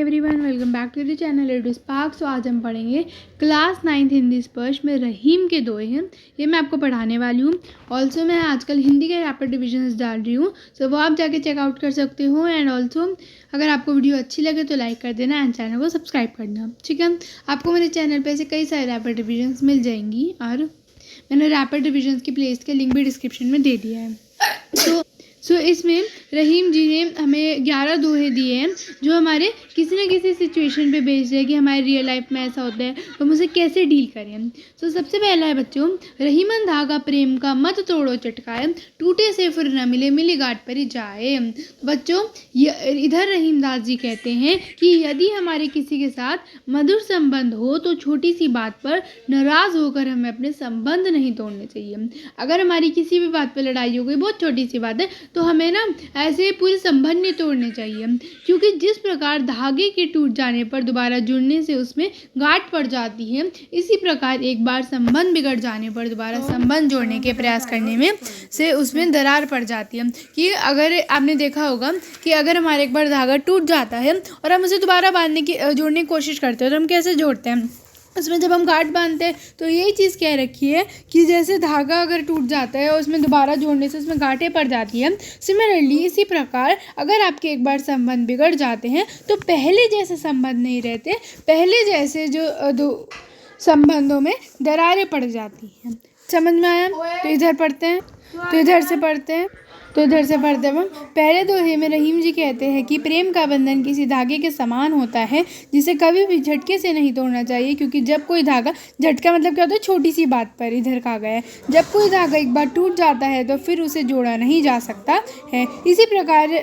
Everyone, welcome back to the channel Edu Spark. So आज हम पढ़ेंगे क्लास 9th हिंदी स्पर्श में रहीम के दोहे हैं। ये मैं आपको पढ़ाने वाली हूँ। ऑल्सो मैं आजकल हिंदी के रैपिड डिविजन्स डाल रही हूँ, सो वो आप जाके चेकआउट कर सकते हो। एंड ऑल्सो अगर आपको वीडियो अच्छी लगे तो लाइक कर देना एंड चैनल को सब्सक्राइब करना, ठीक है। आपको मेरे चैनल पर ऐसे कई सारे रैपिड डिविजन्स मिल जाएंगी और मैंने रैपिड डिविजन्स की प्लेलिस्ट का लिंक भी डिस्क्रिप्शन में दे दिया है। सो इसमें रहीम जी ने हमें 11 दोहे दिए हैं जो हमारे किसी न किसी सिचुएशन पे बेस्ड है कि हमारे रियल लाइफ में ऐसा होता है तो हम उसे कैसे डील करें। सो सबसे पहला है बच्चों, रहीमन धागा प्रेम का मत तोड़ो चटकाए, टूटे से फिर न मिले मिली गांठ पर ही जाए। बच्चों इधर रहीम दास जी कहते हैं कि यदि हमारे किसी के साथ मधुर संबंध हो तो छोटी सी बात पर नाराज़ होकर हमें अपने संबंध नहीं तोड़ने चाहिए। अगर हमारी किसी भी बात पर लड़ाई हो गई, बहुत छोटी सी बात है, तो हमें ना ऐसे पूरे संबंध नहीं तोड़ने चाहिए, क्योंकि जिस प्रकार धागे के टूट जाने पर दोबारा जुड़ने से उसमें गांठ पड़ जाती है, इसी प्रकार एक बार संबंध बिगड़ जाने पर दोबारा संबंध जोड़ने के प्रयास करने में से उसमें दरार पड़ जाती है। कि अगर आपने देखा होगा कि अगर हमारे एक बार धागा टूट जाता है और हम उसे दोबारा जोड़ने की कोशिश करते हैं तो हम कैसे जोड़ते हैं, उसमें जब हम गांठ बांधते हैं तो यही चीज़ कह रखी है कि जैसे धागा अगर टूट जाता है और उसमें दोबारा जोड़ने से उसमें गांठें पड़ जाती हैं, सिमिलरली इसी प्रकार अगर आपके एक बार संबंध बिगड़ जाते हैं तो पहले जैसे संबंध नहीं रहते, पहले जैसे जो दो संबंधों में दरारें पड़ जाती हैं। समझ में आया? तो इधर पढ़ते हैं, तो इधर से पढ़ते हैं, तो इधर से पढ़ते हैं। पहले दोहे में रहीम जी कहते हैं कि प्रेम का बंधन किसी धागे के समान होता है जिसे कभी भी झटके से नहीं तोड़ना चाहिए, क्योंकि जब कोई धागा, झटका मतलब क्या होता है, छोटी सी बात पर इधर कहा गया है, जब कोई धागा एक बार टूट जाता है तो फिर उसे जोड़ा नहीं जा सकता है। इसी प्रकार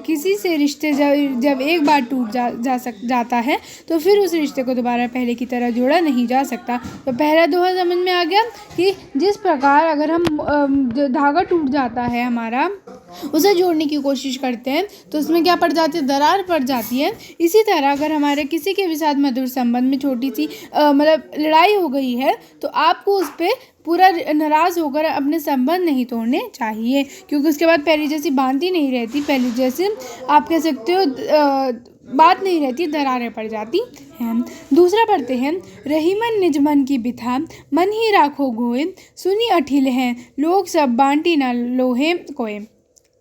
किसी से रिश्ते जब एक बार टूट जाता है तो फिर उस रिश्ते को दोबारा पहले की तरह जोड़ा नहीं जा सकता। तो पहला दोहा समझ में आ गया कि जिस प्रकार अगर हम धागा टूट जाता है हमारा, उसे जोड़ने की कोशिश करते हैं तो उसमें क्या पड़ जाती है, दरार पड़ जाती है। इसी तरह अगर हमारे किसी के भी साथ मधुर संबंध में छोटी सी मतलब लड़ाई हो गई है तो आपको उस पर पूरा नाराज़ होकर अपने संबंध नहीं तोड़ने चाहिए, क्योंकि उसके बाद पहले जैसी बांधती नहीं रहती, पहले जैसे आप कह सकते हो बात नहीं रहती, दरारें पड़ जाती हैं। दूसरा पढ़ते हैं, रहीमन निज मन की बिथा मन ही राखो गोए, सुनी अठिल हैं लोग सब बांटी ना लोहे कोए।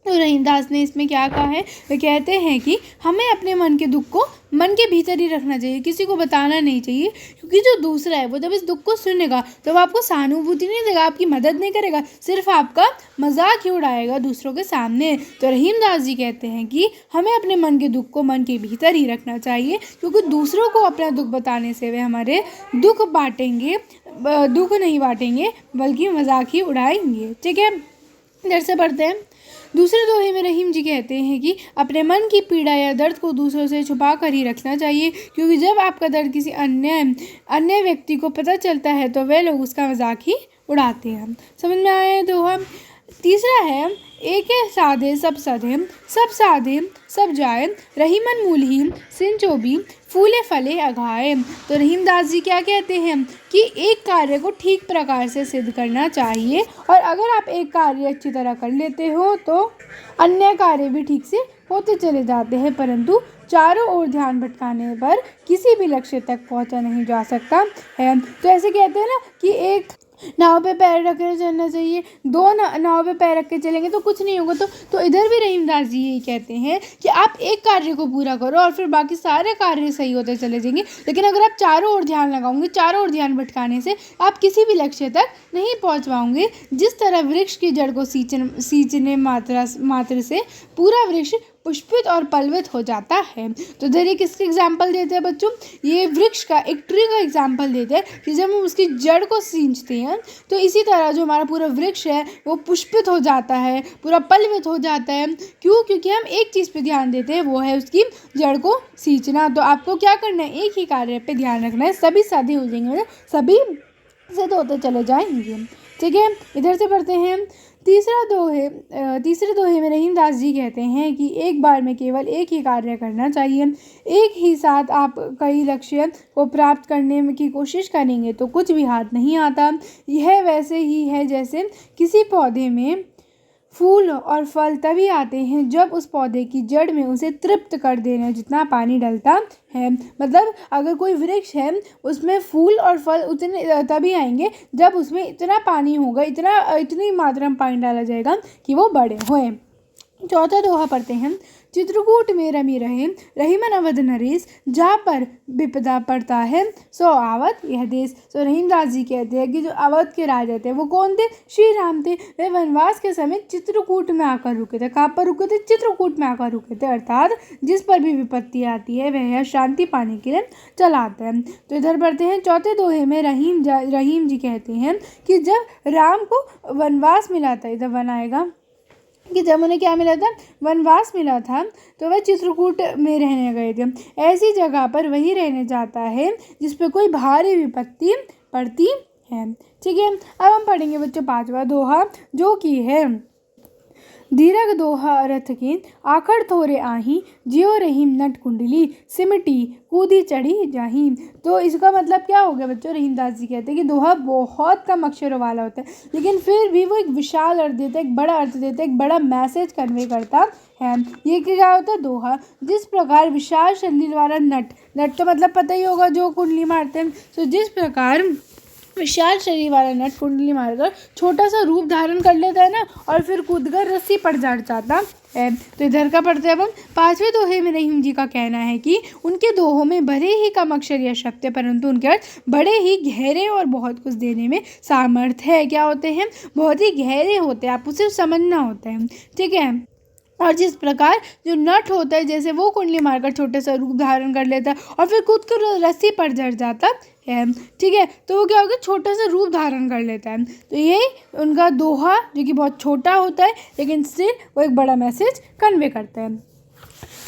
तो रहीम दास ने इसमें क्या कहा है, वे कहते हैं कि हमें अपने मन के दुख को मन के भीतर ही रखना चाहिए, किसी को बताना नहीं चाहिए, क्योंकि जो दूसरा है वो जब इस दुख को सुनेगा तो वो आपको सहानुभूति नहीं देगा, आपकी मदद नहीं करेगा, सिर्फ आपका मजाक ही उड़ाएगा दूसरों के सामने। तो रहीम दास जी कहते हैं कि हमें अपने मन के दुख को मन के भीतर ही रखना चाहिए, क्योंकि दूसरों को अपना दुख बताने से वे हमारे दुख नहीं बांटेंगे बल्कि मजाक ही उड़ाएंगे, ठीक है। इधर से पढ़ते हैं। दूसरे दोहे में रहीम जी कहते हैं कि अपने मन की पीड़ा या दर्द को दूसरों से छुपा कर ही रखना चाहिए, क्योंकि जब आपका दर्द किसी अन्य व्यक्ति को पता चलता है तो वे लोग उसका मजाक ही उड़ाते हैं। समझ में आया दोहा। तीसरा है, एक साधे सब सधे, सब साधे सब जाए, रहीमन मूलहीन सिंचोबी फूले फले अघाए। तो रहीम दास जी क्या कहते हैं कि एक कार्य को ठीक प्रकार से सिद्ध करना चाहिए, और अगर आप एक कार्य अच्छी तरह कर लेते हो तो अन्य कार्य भी ठीक से होते चले जाते हैं, परंतु चारों ओर ध्यान भटकाने पर किसी भी लक्ष्य तक पहुंचा नहीं जा सकता है। तो ऐसे कहते हैं ना कि एक नाव पे पैर रख कर चलना चाहिए, दो नाव पे पैर रख के चलेंगे तो कुछ नहीं होगा। तो इधर भी रहीम दास जी यही कहते हैं कि आप एक कार्य को पूरा करो और फिर बाकी सारे कार्य सही होते चले जाएंगे, लेकिन अगर आप चारों ओर ध्यान लगाओगे, चारों ओर ध्यान भटकाने से आप किसी भी लक्ष्य तक नहीं पहुंच पाओगे। जिस तरह वृक्ष की जड़ को सींचने मात्र से पूरा वृक्ष पुष्पित और पल्वित हो जाता है। तो इधर ये किसके एग्जाम्पल देते हैं बच्चों, ये वृक्ष का एक ट्री का एग्जाम्पल देते हैं कि जब हम उसकी जड़ को सींचते हैं तो इसी तरह जो हमारा पूरा वृक्ष है वो पुष्पित हो जाता है, पूरा पल्वित हो जाता है। क्यों? क्योंकि हम एक चीज़ पे ध्यान देते हैं, वो है उसकी जड़ को सींचना। तो आपको क्या करना है, एक ही कार्य पे ध्यान रखना है, सभी साधे हो जाएंगे, सभी सिद्ध होते चले जाएंगे, ठीक है। इधर से पढ़ते हैं। तीसरे दोहे में रहीम दास जी कहते हैं कि एक बार में केवल एक ही कार्य करना चाहिए, एक ही साथ आप कई लक्ष्य को प्राप्त करने की कोशिश करेंगे तो कुछ भी हाथ नहीं आता। यह वैसे ही है जैसे किसी पौधे में फूल और फल तभी आते हैं जब उस पौधे की जड़ में उसे तृप्त कर देने जितना पानी डलता है। मतलब अगर कोई वृक्ष है उसमें फूल और फल उतने तभी आएंगे जब उसमें इतना पानी होगा, इतनी मात्रा में पानी डाला जाएगा कि वो बड़े होए। चौथा दोहा पढ़ते हैं। चित्रकूट में रमी रहे रहीमन अवध नरेश, जा पर विपदा पड़ता है सो आवत यह देश। सो रहीमदास जी कहते हैं कि जो अवध के राजा थे वो कौन थे? श्री राम थे। वे वनवास के समय चित्रकूट में आकर रुके थे। कहाँ पर रुके थे? चित्रकूट में आकर रुके थे। अर्थात जिस पर भी विपत्ति आती है वह यह शांति पाने के लिए चलाते हैं। तो इधर पढ़ते हैं चौथे दोहे में रहीम जी कहते हैं कि जब राम को वनवास मिला था, इधर वन आएगा कि जब उन्हें क्या मिला था? वनवास मिला था, तो वह चित्रकूट में रहने गए थे। ऐसी जगह पर वही रहने जाता है जिस पे कोई भारी विपत्ति पड़ती है। ठीक है, अब हम पढ़ेंगे बच्चों पांचवा दोहा, जो कि है दीर्घ दोहा अर्थ की आखड़ थोरे आही, जियो रहीम नट कुंडली, सिमटी कूदी चढ़ी जाही। तो इसका मतलब क्या हो गया बच्चों? रहीमदास जी कहते हैं कि दोहा बहुत कम अक्षरों वाला होता है, लेकिन फिर भी वो एक विशाल अर्थ देता है, एक बड़ा अर्थ देता है, एक बड़ा मैसेज कन्वे करता है। ये क्या होता है? दोहा। जिस प्रकार विशाल शरीर वाला नट तो मतलब पता ही होगा जो कुंडली मारते हैं। तो जिस प्रकार विशाल शरीर वाला नट कुंडली मारकर छोटा सा रूप धारण कर लेता है ना, और फिर कूदकर रस्सी पर चढ़ जाता है। तो इधर का पढ़ते हैं अब हम। पांचवें दोहे में रहीम जी का कहना है कि उनके दोहों में भले ही कम अक्षर या शब्द है, परंतु उनके अर्थ बड़े ही गहरे और बहुत कुछ देने में सामर्थ्य है। क्या होते हैं? बहुत ही गहरे होते हैं, आप उसे समझना होता है। ठीक है, और जिस प्रकार जो नट होता है जैसे वो कुंडली मारकर छोटे सा रूप धारण कर लेता है और फिर कूद कर रस्सी पर चढ़ जाता है। ठीक है, तो वो क्या होगा? छोटा सा रूप धारण कर लेता है। तो ये उनका दोहा जो कि बहुत छोटा होता है लेकिन स्टिल वो एक बड़ा मैसेज कन्वे करता है।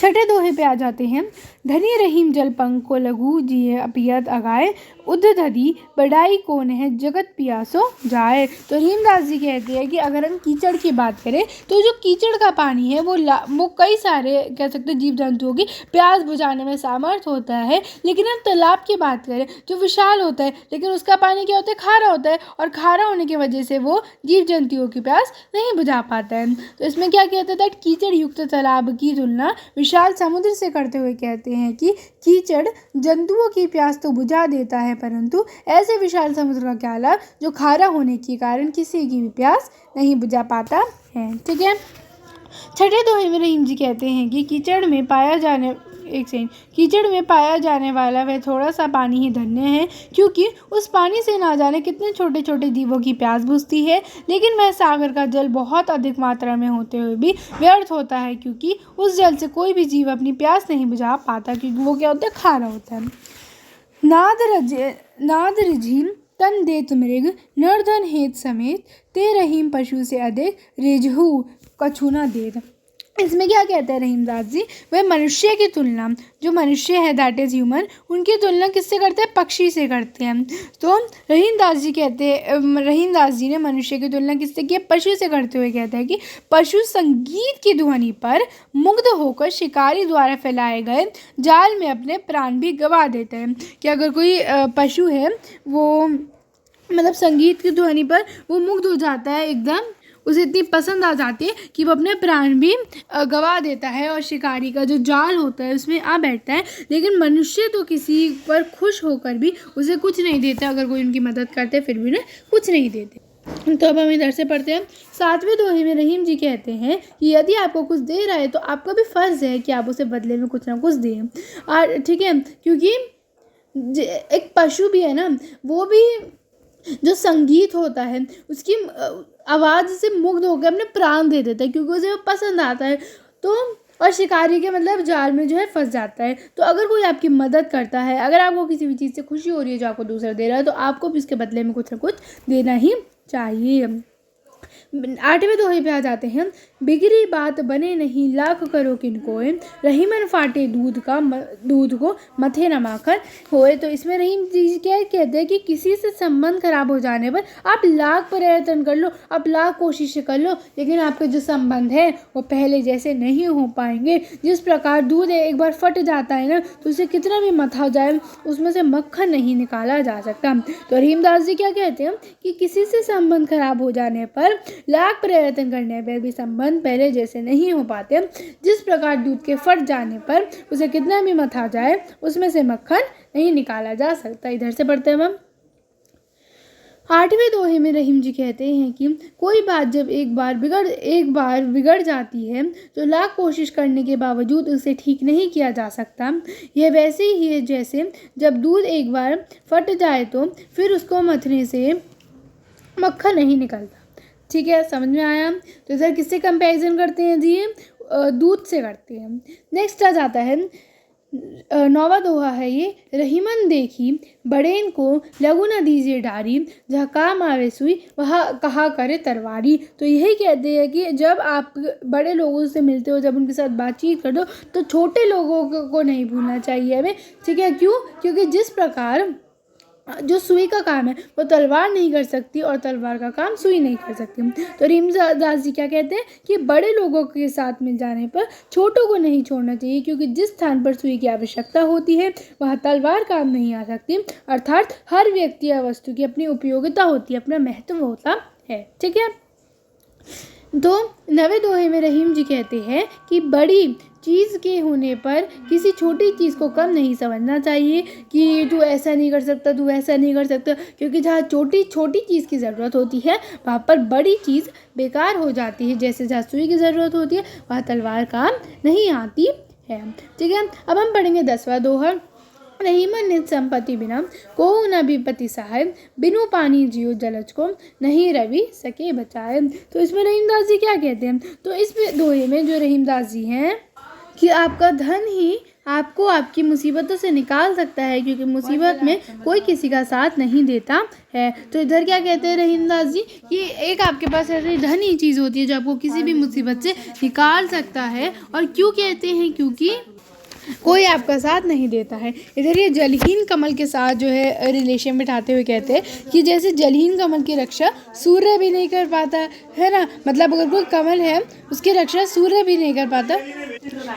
छठे दोहे पे आ जाते हैं। धनी रहीम जल पंख को लघु जिये अपियत अगाए, उद धदी बढ़ाई कौन है जगत पियासो जाए। तो रहीमदास जी कहते हैं कि अगर हम कीचड़ की बात करें तो जो कीचड़ का पानी है वो कई सारे कह सकते हैं जीव जंतुओं की प्यास बुझाने में सामर्थ्य होता है। लेकिन हम तालाब की बात करें जो विशाल होता है, लेकिन उसका पानी क्या होता है? खारा होता है, और खारा होने की वजह से वो जीव जंतुओं की प्यास नहीं बुझा पाता है। तो इसमें क्या कहते हैं? कीचड़ युक्त तालाब की तुलना विशाल समुद्र से करते हुए कहते हैं कि कीचड़ जंतुओं की प्यास तो बुझा देता है, परंतु ऐसे विशाल समुद्र का क्या लाभ जो खारा होने के कारण किसी की भी प्यास नहीं बुझा पाता है। ठीक है, छठे दोहे में रहीम जी कहते हैं कि कीचड़ में पाया जाने वाला वह थोड़ा सा पानी ही धन्य है, क्योंकि उस पानी से ना जाने कितने छोटे छोटे जीवों की प्यास बुझती है। लेकिन वह सागर का जल बहुत अधिक मात्रा में होते हुए भी व्यर्थ होता है, क्योंकि उस जल से कोई भी जीव अपनी प्यास नहीं बुझा पाता, क्योंकि वो क्या होता है? खारा होता है। नाद रिझिम तन देत मृग, निर्धन हेत समेत, ते रहीम पशु से अधिक, रिझहू कछु न देत। इसमें क्या कहते हैं रहीमदास जी? वह मनुष्य की तुलना, जो मनुष्य है दैट इज़ ह्यूमन, उनकी तुलना किससे करते हैं? पक्षी से करते हैं। तो रहीमदास जी ने मनुष्य की तुलना किससे की? पशु से करते हुए कहते हैं कि पशु संगीत की ध्वनि पर मुग्ध होकर शिकारी द्वारा फैलाए गए जाल में अपने प्राण भी गंवा देते हैं। कि अगर कोई पशु है वो मतलब संगीत की ध्वनि पर वो मुग्ध हो जाता है, एकदम उसे इतनी पसंद आ जाती है कि वो अपने प्राण भी गंवा देता है और शिकारी का जो जाल होता है उसमें आ बैठता है। लेकिन मनुष्य तो किसी पर खुश होकर भी उसे कुछ नहीं देते, अगर कोई उनकी मदद करते फिर भी उन्हें कुछ नहीं देते। तो अब हम इधर से पढ़ते हैं। सातवें दोहे में रहीम जी कहते हैं कि यदि आपको कुछ दे रहा है तो आपका भी फ़र्ज़ है कि आप उसे बदले में कुछ ना कुछ दें। और ठीक है, क्योंकि एक पशु भी है ना, वो भी जो संगीत होता है उसकी आवाज़ से मुग्ध होकर अपने प्राण दे देता है, क्योंकि उसे वो पसंद आता है। तो और शिकारी के मतलब जाल में जो है फंस जाता है। तो अगर कोई आपकी मदद करता है, अगर आपको किसी भी चीज़ से खुशी हो रही है जो आपको दूसरा दे रहा है, तो आपको भी इसके बदले में कुछ ना कुछ देना ही चाहिए। आठवें दोहे पे आ जाते हैं। बिगड़ी बात बने नहीं लाख करो किनकोए, रहीमन फाटे दूध को मथे न माखन होए। तो इसमें रहीम जी क्या कहते हैं कि किसी से संबंध खराब हो जाने पर आप लाख प्रयत्न कर लो, आप लाख कोशिशें कर लो, लेकिन आपके जो संबंध है वो पहले जैसे नहीं हो पाएंगे। जिस प्रकार दूध एक बार फट जाता है ना, तो उसे कितना भी मथा जाए उसमें से मक्खन नहीं निकाला जा सकता। तो रहीमदास जी क्या कहते हैं कि किसी से संबंध खराब हो जाने पर लाख प्रयत्न करने पर भी संबंध पहले जैसे नहीं हो पाते। जिस प्रकार दूध के फट जाने पर उसे कितना भी मथा जाए उसमें से मक्खन नहीं निकाला जा सकता। इधर से पढ़ते हैं हम 8वें दोहे में रहीम जी कहते हैं कि कोई बात जब एक बार बिगड़ जाती है तो लाख कोशिश करने के बावजूद उसे ठीक नहीं किया जा सकता। यह वैसे ही है जैसे जब दूध एक बार फट जाए तो फिर उसको मथने से मक्खन नहीं निकलता। ठीक है, समझ में आया। तो इधर किससे कंपैरिजन करते हैं जी, दूध से करते हैं। नेक्स्ट आ जाता है 9वां दोहा है ये, रहीमन देखी बड़ेन को लघु न दीजिए डारी, जहाँ काम आवे सुई वहाँ कहा करे तरवारी। तो यही कहते हैं कि जब आप बड़े लोगों से मिलते हो, जब उनके साथ बातचीत कर दो, तो छोटे लोगों को नहीं भूलना चाहिए हमें। ठीक है, क्यों? क्योंकि जिस प्रकार जो सुई का काम है वो तलवार नहीं कर सकती और तलवार का काम सुई नहीं कर सकती। तो रहीमदास जी क्या कहते हैं कि बड़े लोगों के साथ मिल जाने पर छोटों को नहीं छोड़ना चाहिए, क्योंकि जिस स्थान पर सुई की आवश्यकता होती है वहाँ तलवार काम नहीं आ सकती। अर्थात हर व्यक्ति या वस्तु की अपनी उपयोगिता होती है, अपना महत्व होता है। ठीक है, तो 9वें दोहे में रहीम जी कहते हैं कि बड़ी चीज़ के होने पर किसी छोटी चीज़ को कम नहीं समझना चाहिए कि तू ऐसा नहीं कर सकता, तू ऐसा नहीं कर सकता, क्योंकि जहाँ छोटी चीज़ की ज़रूरत होती है वहाँ पर बड़ी चीज़ बेकार हो जाती है। जैसे जहाँ सुई की ज़रूरत होती है वहाँ तलवार काम नहीं आती है। ठीक है, अब हम पढ़ेंगे 10वां दोहा, रहीमन निज संपत्ति बिना को न विपत्ति साहेब, बिनु पानी जियो जलज को नहीं रवि सके बचाए। तो इसमें रहीमदास जी क्या कहते हैं, तो इस दोहे में जो रहीमदास जी हैं कि आपका धन ही आपको आपकी मुसीबतों से निकाल सकता है, क्योंकि मुसीबत में कोई किसी का साथ नहीं देता है। तो इधर क्या कहते हैं रहीमदास जी कि एक आपके पास ऐसी धन ही चीज़ होती है जो आपको किसी भी मुसीबत से निकाल सकता है। और क्यों कहते हैं? क्योंकि कोई आपका साथ नहीं देता है। इधर ये जलहीन कमल के साथ जो है रिलेशन बिठाते हुए कहते हैं कि जैसे जलहीन कमल की रक्षा सूर्य भी नहीं कर पाता है ना, मतलब अगर कोई कमल है उसकी रक्षा सूर्य भी नहीं कर पाता।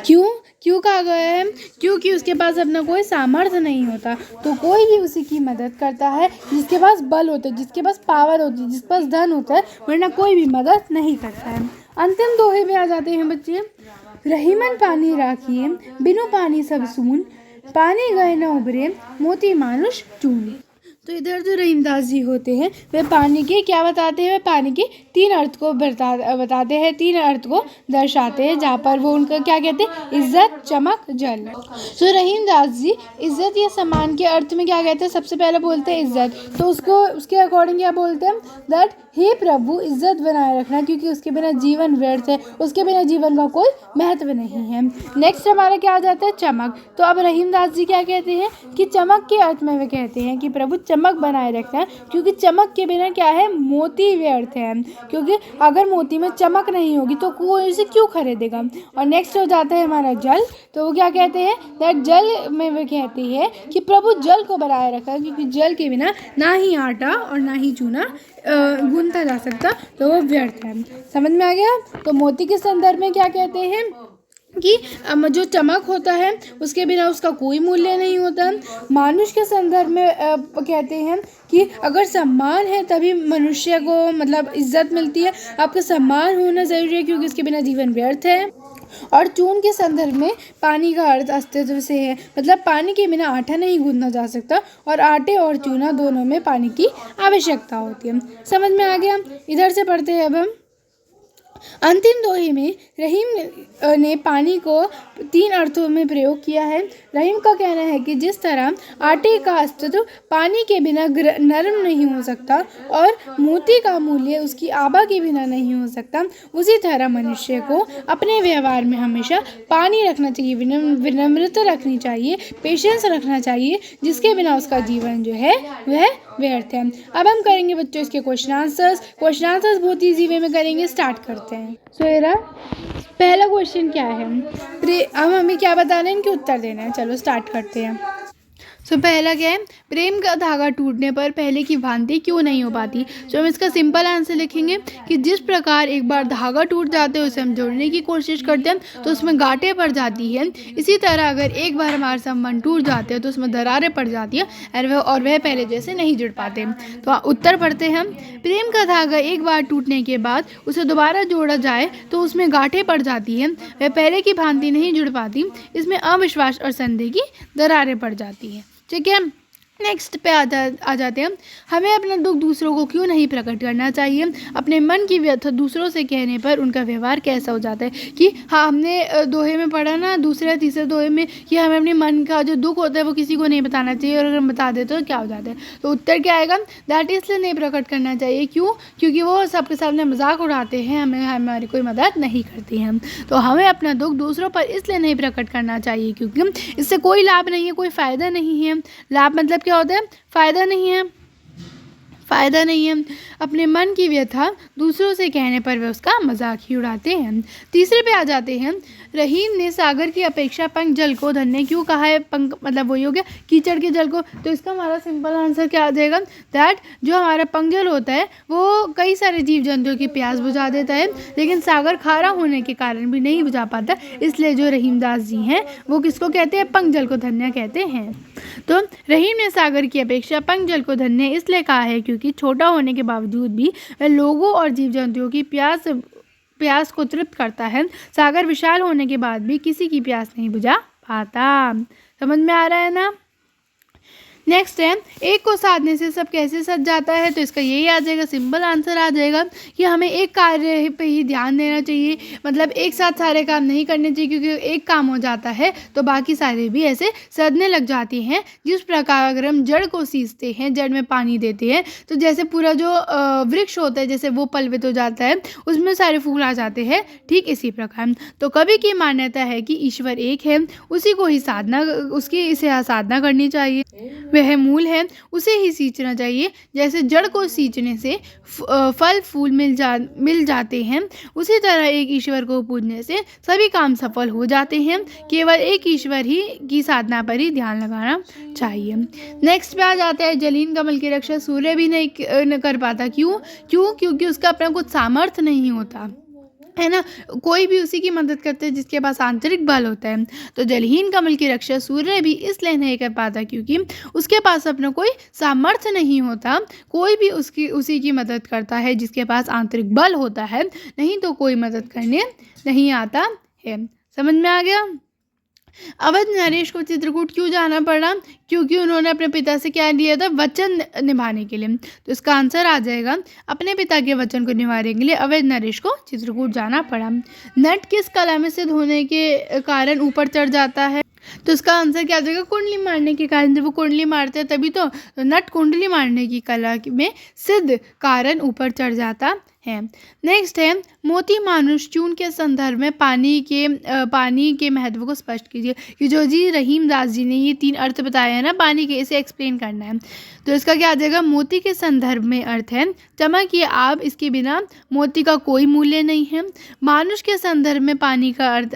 क्यों कहा गया है? क्योंकि उसके पास अपना कोई सामर्थ्य नहीं होता। तो कोई भी उसी की मदद करता है जिसके पास बल होता है, जिसके पास पावर होती है, जिसके पास धन होता है, वरना कोई भी मदद नहीं करता है। अंतिम दोहे में आ जाते हैं बच्चे, रहीमन पानी राखिए बिनु पानी सब सून, पानी गए न उभरे मोती मानुष चून। तो इधर जो रहीमदास जी होते हैं वे पानी के क्या बताते हैं, वे पानी के 3 अर्थ को बताते हैं, 3 अर्थ को दर्शाते हैं, जहाँ पर वो उनका क्या कहते हैं, इज्जत, चमक, जल। तो रहीमदास जी इज्जत या सम्मान के अर्थ में क्या कहते हैं, सबसे पहले बोलते हैं इज्जत। तो उसके अकॉर्डिंग क्या बोलते हैं, दैट हे प्रभु इज्जत बनाए रखना, क्योंकि उसके बिना जीवन व्यर्थ है, उसके बिना जीवन का कोई महत्व नहीं है। नेक्स्ट हमारा क्या आ जाता है, चमक। तो अब रहीमदास जी क्या कहते हैं कि चमक के अर्थ में वे कहते हैं कि प्रभु चमक बनाए रखना है, क्योंकि चमक के बिना क्या है, मोती व्यर्थ है, क्योंकि अगर मोती में चमक नहीं होगी तो कोई उसे क्यों खरीदेगा। और नेक्स्ट हो जाता है हमारा जल। तो वो क्या कहते हैं, दैट जल में वे कहते हैं कि प्रभु जल को बनाए रखा, क्योंकि जल के बिना ना ही आटा और ना ही चूना गूंथा जा सकता, तो वो व्यर्थ है। समझ में आ गया। तो मोती के संदर्भ में क्या कहते हैं कि जो चमक होता है उसके बिना उसका कोई मूल्य नहीं होता। मानुष के संदर्भ में कहते हैं कि अगर सम्मान है तभी मनुष्य को मतलब इज्जत मिलती है, आपका सम्मान होना ज़रूरी है, क्योंकि उसके बिना जीवन व्यर्थ है। और चून के संदर्भ में पानी का अर्थ अस्तित्व से है, मतलब पानी के बिना आटा नहीं गूंदना जा सकता, और आटे और चूना दोनों में पानी की आवश्यकता होती है। समझ में आ गया। इधर से पढ़ते हैं अब हम अंतिम दोहे में रहीम ने पानी को 3 अर्थों में प्रयोग किया है। रहीम का कहना है कि जिस तरह आटे का अस्तित्व पानी के बिना नरम नहीं हो सकता और मोती का मूल्य उसकी आभा के बिना नहीं हो सकता, उसी तरह मनुष्य को अपने व्यवहार में हमेशा पानी रखना चाहिए, विनम्रता रखनी चाहिए, पेशेंस रखना चाहिए, जिसके बिना उसका जीवन जो है वह व्यर्थ है। अब हम करेंगे बच्चों इसके क्वेश्चन आंसर्स बहुत ईजी वे में करेंगे। स्टार्ट करते हैं। देखते हैं। सो मेरा पहला क्वेश्चन क्या है, अब हमें क्या बताना है, इनके उत्तर देना है। चलो स्टार्ट करते हैं। सो पहला क्या है, प्रेम का धागा टूटने पर पहले की भांति क्यों नहीं हो पाती। तो हम इसका सिंपल आंसर लिखेंगे कि जिस प्रकार एक बार धागा टूट जाते हैं उसे हम जोड़ने की कोशिश करते हैं तो उसमें गांठें पड़ जाती है, इसी तरह अगर एक बार हमारे संबंध टूट जाते हैं तो उसमें दरारें पड़ जाती है और वह पहले जैसे नहीं जुड़ पाते। तो उत्तर पढ़ते हैं हम। प्रेम का धागा एक बार टूटने के बाद उसे दोबारा जोड़ा जाए तो उसमें गांठें पड़ जाती है, वह पहले की भांति नहीं जुड़ पाती, इसमें अविश्वास और संदेह की दरारें पड़ जाती हैं। ठीक है, नेक्स्ट पे आ जाते हैं। हमें अपना दुख दूसरों को क्यों नहीं प्रकट करना चाहिए। अपने मन की व्यथा दूसरों से कहने पर उनका व्यवहार कैसा हो जाता है कि हाँ, हमने दोहे में पढ़ा ना, दूसरे तीसरे दोहे में, कि हमें अपने मन का जो दुख होता है वो किसी को नहीं बताना चाहिए, और अगर हम बता देते तो क्या हो जाता है। तो उत्तर क्या आएगा, दैट इसलिए नहीं प्रकट करना चाहिए। क्यों? क्योंकि वो सबके सामने मजाक उड़ाते हैं, हमारी कोई मदद नहीं करती हैं। तो हमें अपना दुख दूसरों पर इसलिए नहीं प्रकट करना चाहिए क्योंकि इससे कोई लाभ नहीं है, कोई फ़ायदा नहीं है। लाभ मतलब क्या होता है, फ़ायदा नहीं है, फ़ायदा नहीं है। अपने मन की व्यथा दूसरों से कहने पर वे उसका मजाक ही उड़ाते हैं। तीसरे पे आ जाते हैं। रहीम ने सागर की अपेक्षा पंख जल को धन्य क्यों कहा है। पंख मतलब वही हो गया कीचड़ के जल को। तो इसका हमारा सिंपल आंसर क्या आ जाएगा, दैट जो हमारा पंख जल होता है वो कई सारे जीव जंतुओं की प्यास बुझा देता है, लेकिन सागर खारा होने के कारण भी नहीं बुझा पाता, इसलिए जो रहीमदास जी हैं वो किसको कहते हैं, पंख जल को धन्य कहते हैं। तो रहीम ने सागर की अपेक्षा पंख जल को धन्य इसलिए कहा है क्योंकि छोटा होने के बावजूद भी वह लोगों और जीव जंतुओं की प्यास को तृप्त करता है। सागर विशाल होने के बाद भी किसी की प्यास नहीं बुझा पाता। समझ में आ रहा है ना। नेक्स्ट है, एक को साधने से सब कैसे सज जाता है। तो इसका यही आ जाएगा, सिंपल आंसर आ जाएगा कि हमें एक कार्य पे ही ध्यान देना चाहिए, मतलब एक साथ सारे काम नहीं करने चाहिए, क्योंकि एक काम हो जाता है तो बाकी सारे भी ऐसे सजने लग जाती हैं। जिस प्रकार अगर हम जड़ को सींचते हैं, जड़ में पानी देते हैं, तो जैसे पूरा जो वृक्ष होता है जैसे वो पल्वित हो जाता है, उसमें सारे फूल आ जाते हैं, ठीक इसी प्रकार। तो कवि की मान्यता है कि ईश्वर एक है, उसी को ही साधना करनी चाहिए, वह मूल है, उसे ही सींचना चाहिए। जैसे जड़ को सींचने से फल फूल मिल जाते हैं, उसी तरह एक ईश्वर को पूजने से सभी काम सफल हो जाते हैं। केवल एक ईश्वर ही की साधना पर ही ध्यान लगाना चाहिए। नेक्स्ट पे आ जाता है, जलीन कमल की रक्षा सूर्य भी नहीं कर पाता। क्यों? क्योंकि उसका अपना कुछ सामर्थ्य नहीं होता है ना, कोई भी उसी की मदद करते हैं जिसके पास आंतरिक बल होता है। तो जलहीन कमल की रक्षा सूर्य भी इसलिए नहीं कर पाता क्योंकि उसके पास अपना कोई सामर्थ्य नहीं होता। कोई भी उसी की मदद करता है जिसके पास आंतरिक बल होता है, नहीं तो कोई मदद करने नहीं आता है। समझ में आ गया। अवध नरेश को चित्रकूट क्यों जाना पड़ा? क्योंकि उन्होंने अपने पिता से क्या लिया था, वचन निभाने के लिए। तो इसका आंसर आ जाएगा, अपने पिता के वचन को निभाने के लिए अवध नरेश को चित्रकूट जाना पड़ा। नट किस कला में सिद्ध होने के कारण ऊपर चढ़ जाता है? तो इसका आंसर क्या आ जाएगा, कुंडली मारने के कारण। जब वो कुंडली मारते हैं तभी तो नट कुंडली मारने की कला में सिद्ध कारण ऊपर चढ़ जाता है। नेक्स्ट है, मोती मानुष चून के संदर्भ में पानी के महत्व को स्पष्ट कीजिए। कि जो जी रहीम दास जी ने ये 3 अर्थ बताए हैं ना पानी के, इसे एक्सप्लेन करना है। तो इसका क्या आ जाएगा, मोती के संदर्भ में अर्थ है चमक ये आब, इसके बिना मोती का कोई मूल्य नहीं है। मानुष के संदर्भ में पानी का अर्थ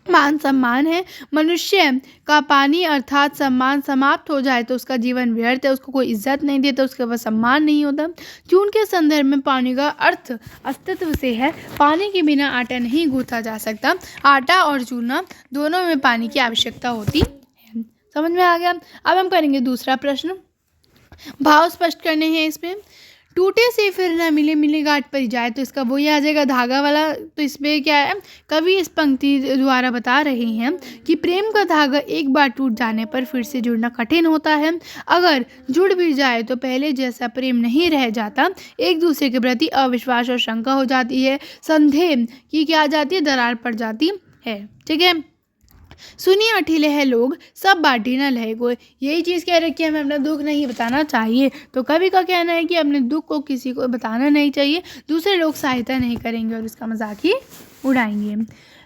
मान सम्मान है। मनुष्य का पानी अर्थात सम्मान समाप्त हो जाए तो उसका जीवन व्यर्थ है, उसको कोई इज्जत नहीं देता, उसके पास सम्मान नहीं होता। चून के संदर्भ में पानी का अर्थ अस्तित्व से है, पानी के बिना आटा नहीं गूंथा जा सकता। आटा और चूना दोनों में पानी की आवश्यकता होती है। समझ में आ गया। अब हम करेंगे दूसरा प्रश्न, भाव स्पष्ट करने हैं इसमें। टूटे से फिर न मिले, मिले गांठ पर जाए। तो इसका वही आ जाएगा, धागा वाला। तो इसमें क्या है, कवि इस पंक्ति द्वारा बता रहे हैं कि प्रेम का धागा एक बार टूट जाने पर फिर से जुड़ना कठिन होता है। अगर जुड़ भी जाए तो पहले जैसा प्रेम नहीं रह जाता, एक दूसरे के प्रति अविश्वास और शंका हो जाती है, संदेह की क्या आ जाती है, दरार पड़ जाती है। ठीक है, सुनिए अठीले है लोग सब बाटी न लहे कोई। यही चीज़ कह रही है कि हमें अपना दुख नहीं बताना चाहिए। तो कवि का कहना है कि अपने दुख को किसी को बताना नहीं चाहिए, दूसरे लोग सहायता नहीं करेंगे और इसका मजाक ही उड़ाएंगे।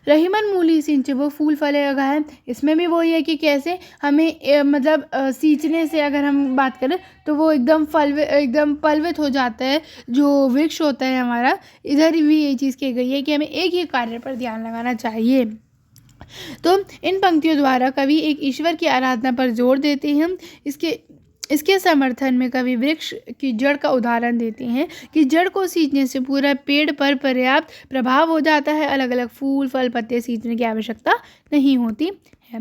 रहीमन मूली सिंचे वो फूल फलेगा है। इसमें भी वही है कि कैसे हमें मतलब सींचने से अगर हम बात करें तो वो एकदम पल्वित हो जाता है जो वृक्ष होता है हमारा। इधर भी ये चीज़ कही गई है कि हमें एक ही कार्य पर ध्यान लगाना चाहिए। तो इन पंक्तियों द्वारा कवि एक ईश्वर की आराधना पर जोर देते हैं। इसके समर्थन में कवि वृक्ष की जड़ का उदाहरण देते हैं कि जड़ को सींचने से पूरा पेड़ पर पर्याप्त प्रभाव हो जाता है, अलग अलग फूल फल पत्ते सींचने की आवश्यकता नहीं होती है।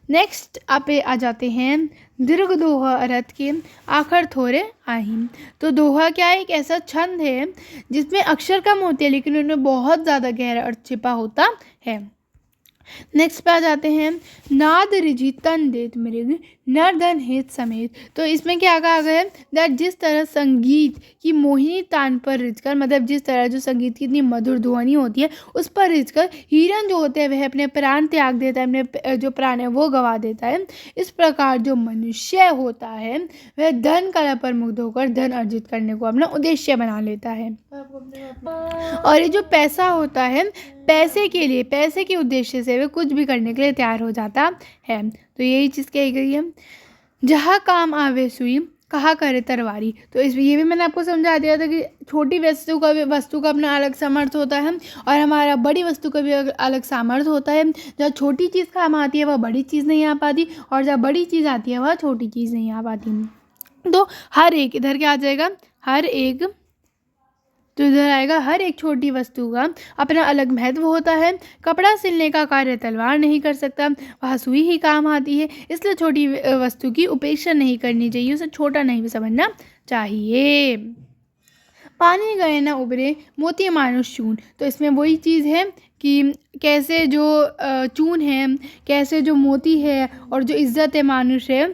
नेक्स्ट आप आ जाते हैं दीर्घ दोहा अर्थ के आखर थोड़े आहिम। तो दोहा क्या है? एक ऐसा छंद है जिसमें अक्षर कम होते हैं लेकिन उनमें बहुत ज़्यादा गहरा अर्थ छिपा होता है। नेक्स्ट पे आ जाते हैं नाद रिझी तन देत मृग नर धन हेत समेत। तो इसमें क्या कहा गया है दैट जिस तरह संगीत की मोहिनी तान पर रिझकर, मतलब जिस तरह जो संगीत की इतनी मधुर ध्वनि होती है उस पर रिझकर हिरन जो होते हैं वह अपने प्राण त्याग देता है, अपने जो प्राण है वो गवा देता है। इस प्रकार जो मनुष्य होता है वह धन कला पर मुग्ध होकर धन अर्जित करने को अपना उद्देश्य बना लेता है। और ये जो पैसा होता है पैसे के लिए, पैसे के उद्देश्य से वे कुछ भी करने के लिए तैयार हो जाता है। तो यही चीज़ कही गई है। जहाँ काम आवे सुई कहा करे तरवारी। तो ये भी मैंने आपको समझा दिया था कि छोटी वस्तु का अपना अलग सामर्थ्य होता है और हमारा बड़ी वस्तु का भी अलग सामर्थ्य होता है। जहाँ छोटी चीज़ काम आती है वह बड़ी चीज़ नहीं आ पाती और जहाँ बड़ी चीज़ आती है वह छोटी चीज़ नहीं आ पाती। तो हर एक इधर क्या आ जाएगा, हर एक, तो इधर आएगा हर एक छोटी वस्तु का अपना अलग महत्व होता है। कपड़ा सिलने का कार्य तलवार नहीं कर सकता, वह सुई ही काम आती है। इसलिए छोटी वस्तु की उपेक्षा नहीं करनी चाहिए, उसे छोटा नहीं समझना चाहिए। पानी गए न उबरे मोती मानुष चून। तो इसमें वही चीज़ है कि कैसे जो चून है, कैसे जो मोती है और जो इज्जत है मानुष है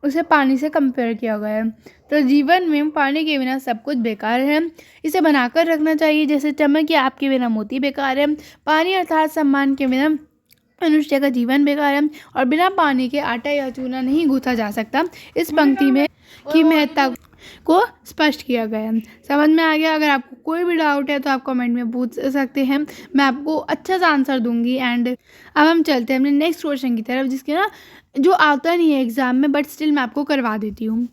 उसे पानी से कंपेयर किया गया है। तो जीवन में पानी के बिना सब कुछ बेकार है, इसे बनाकर रखना चाहिए। जैसे चमक या आपके बिना मोती बेकार है, पानी अर्थात सम्मान के बिना मनुष्य का जीवन बेकार है और बिना पानी के आटा या चूना नहीं गूंथा जा सकता। इस पंक्ति में की महत्ता को स्पष्ट किया गया है। समझ में आ गया? अगर आपको कोई भी डाउट है तो आप कमेंट में पूछ सकते हैं, मैं आपको अच्छा सा आंसर दूंगी। एंड अब हम चलते हैं अपने नेक्स्ट क्वेश्चन की तरफ, जिसके ना जो आता नहीं है एग्ज़ाम में बट स्टिल मैं आपको करवा देती हूँ।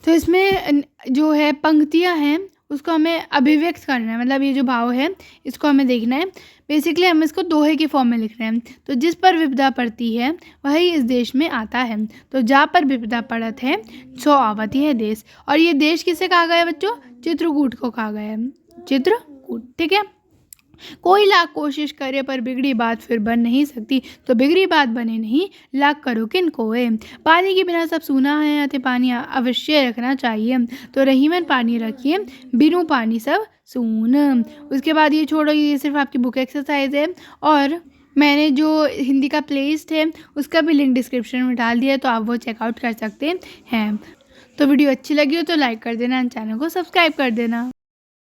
तो इसमें जो है पंक्तियाँ हैं उसको हमें अभिव्यक्त करना है, मतलब ये जो भाव है इसको हमें देखना है। बेसिकली हम इसको दोहे के फॉर्म में लिख रहे हैं। तो जिस पर विपदा पड़ती है वही इस देश में आता है। तो जा पर विपदा पड़त है सो आवत है देश। और ये देश किसे कहा गया है बच्चों? चित्रकूट को कहा गया है, चित्रकूट। ठीक है। कोई लाख कोशिश करे पर बिगड़ी बात फिर बन नहीं सकती, तो बिगड़ी बात बने नहीं लाख करो किन कोए। पानी के बिना सब सूना है, अतः पानी अवश्य रखना चाहिए। तो रहीमन पानी रखिए, बिनु पानी सब सून। उसके बाद ये छोड़ो, ये सिर्फ आपकी बुक एक्सरसाइज है और मैंने जो हिंदी का प्लेलिस्ट है उसका भी लिंक डिस्क्रिप्शन में डाल दिया है, तो आप वो चेकआउट कर सकते हैं। तो वीडियो अच्छी लगी हो तो लाइक कर देना, चैनल को सब्सक्राइब कर देना।